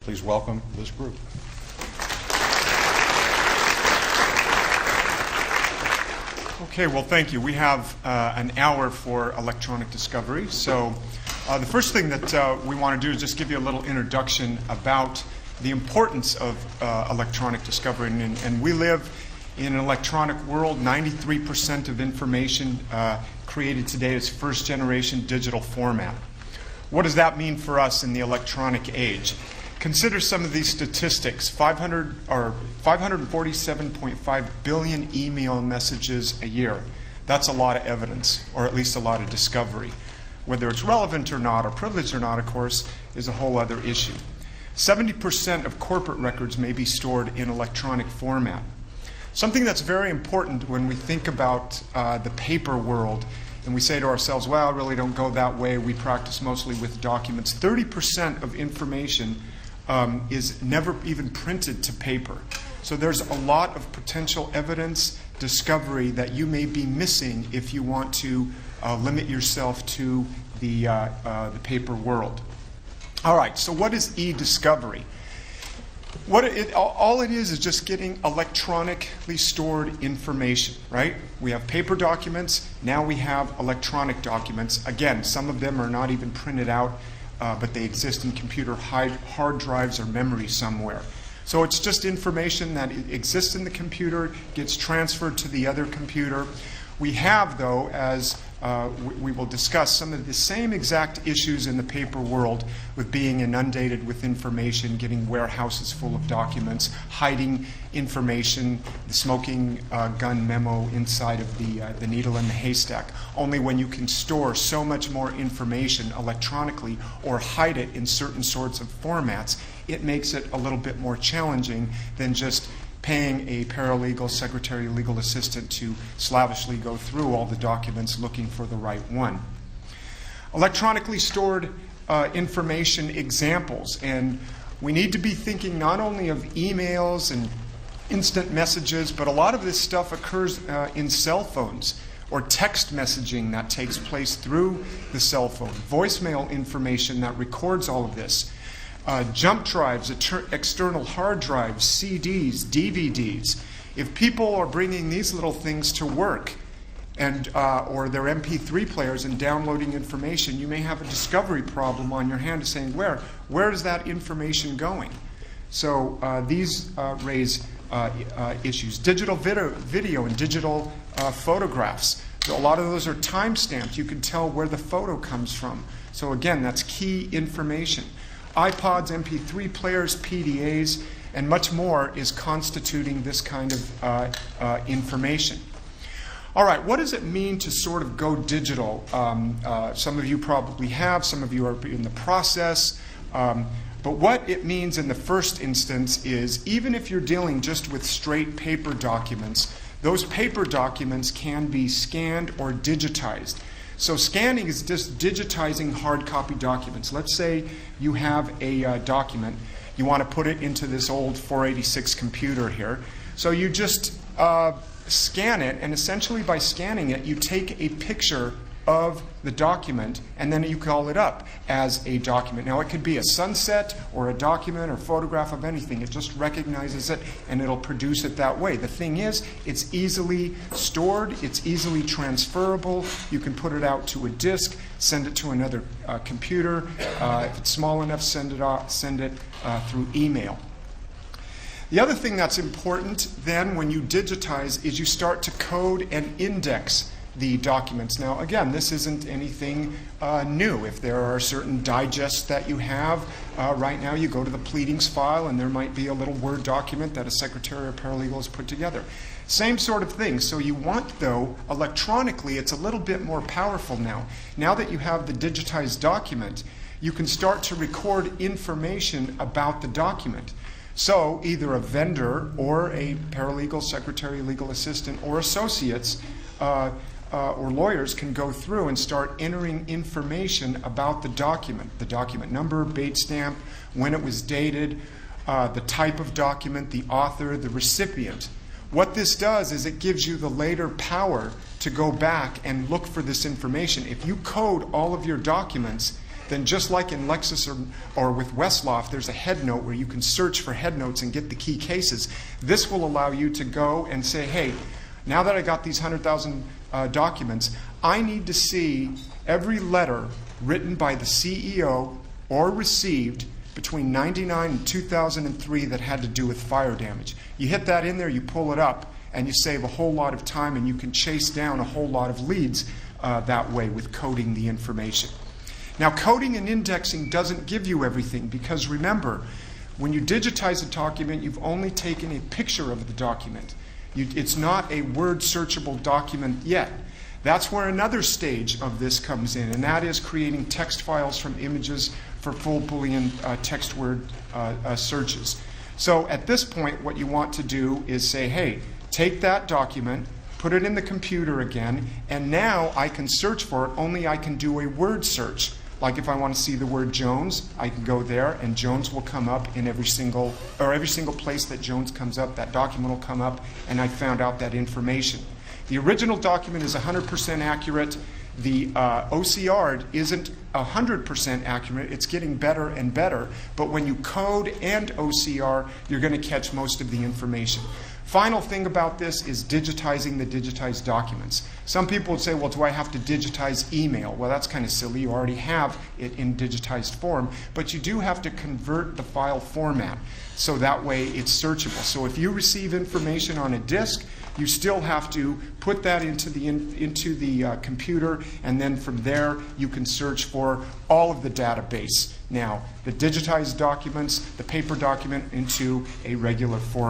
Please welcome this group. Okay, well, thank you. We have an hour for electronic discovery. So the first thing that we want to do is just give you a little introduction about the importance of electronic discovery. And we live in an electronic world. 93% of information created today is first-generation digital format. What does that mean for us in the electronic age? Consider some of these statistics. 547.5 billion email messages a year. That's a lot of evidence, or at least a lot of discovery. Whether it's relevant or not, or privileged or not, of course, is a whole other issue. 70% of corporate records may be stored in electronic format. Something that's very important when we think about the paper world, and we say to ourselves, well, I really don't go that way. We practice mostly with documents. 30% of information is never even printed to paper. So there's a lot of potential evidence discovery that you may be missing if you want to limit yourself to the paper world. All right, so what is e-discovery? All it is just getting electronically stored information, right? We have paper documents, now we have electronic documents. Again, some of them are not even printed out, but they exist in computer hard drives or memory somewhere. So it's just information that exists in the computer, gets transferred to the other computer. We have, though, as we will discuss, some of the same exact issues in the paper world with being inundated with information, getting warehouses full of documents, hiding information, the smoking gun memo inside of the needle in the haystack. Only when you can store so much more information electronically or hide it in certain sorts of formats, it makes it a little bit more challenging than just paying a paralegal, secretary, legal assistant to slavishly go through all the documents looking for the right one. Electronically stored information examples, and we need to be thinking not only of emails and instant messages, but a lot of this stuff occurs in cell phones or text messaging that takes place through the cell phone, voicemail information that records all of this. Jump drives, external hard drives, CDs, DVDs. If people are bringing these little things to work and or their MP3 players and downloading information, you may have a discovery problem on your hand saying, where is that information going? So these raise issues. Digital video and digital photographs. So a lot of those are time-stamped. You can tell where the photo comes from. So again, that's key information. iPods, MP3 players, PDAs, and much more is constituting this kind of information. All right, what does it mean to sort of go digital? Some of you probably have, some of you are in the process. But what it means in the first instance is even if you're dealing just with straight paper documents, those paper documents can be scanned or digitized. So scanning is just digitizing hard copy documents. Let's say you have a document. You want to put it into this old 486 computer here. So you just scan it, and essentially by scanning it, you take a picture of the document, and then you call it up as a document. Now, it could be a sunset or a document or photograph of anything. It just recognizes it, and it'll produce it that way. The thing is, it's easily stored. It's easily transferable. You can put it out to a disk, send it to another computer. If it's small enough, send it through email. The other thing that's important then when you digitize is you start to code and index the documents. Now, again, this isn't anything new. If there are certain digests that you have, right now you go to the pleadings file and there might be a little Word document that a secretary or paralegal has put together. Same sort of thing. So you want, though, electronically, it's a little bit more powerful now. Now that you have the digitized document, you can start to record information about the document. So either a vendor or a paralegal, secretary, legal assistant, or associates or lawyers can go through and start entering information about the document number, date stamp, when it was dated, the type of document, the author, the recipient. What this does is it gives you the later power to go back and look for this information. If you code all of your documents, then just like in Lexis or with Westlaw, there's a head note where you can search for head notes and get the key cases. This will allow you to go and say, hey, now that I got these 100,000 documents, I need to see every letter written by the CEO or received between 99 and 2003 that had to do with fire damage. You hit that in there, you pull it up, and you save a whole lot of time, and you can chase down a whole lot of leads that way with coding the information. Now, coding and indexing doesn't give you everything, because remember, when you digitize a document, you've only taken a picture of the document. It's not a word searchable document yet. That's where another stage of this comes in, and that is creating text files from images for full Boolean text word searches. So at this point, what you want to do is say, hey, take that document, put it in the computer again, and now I can search for it, only I can do a word search. Like if I want to see the word Jones, I can go there, and Jones will come up in every single place that Jones comes up, that document will come up, and I found out that information. The original document is 100% accurate. The OCR isn't 100% accurate. It's getting better and better. But when you code and OCR, you're going to catch most of the information. Final thing about this is digitizing the digitized documents. Some people would say, well, do I have to digitize email? Well, that's kind of silly. You already have it in digitized form. But you do have to convert the file format so that way it's searchable. So if you receive information on a disk, you still have to put that into the computer, and then from there you can search for all of the database. Now, the digitized documents, the paper document into a regular format.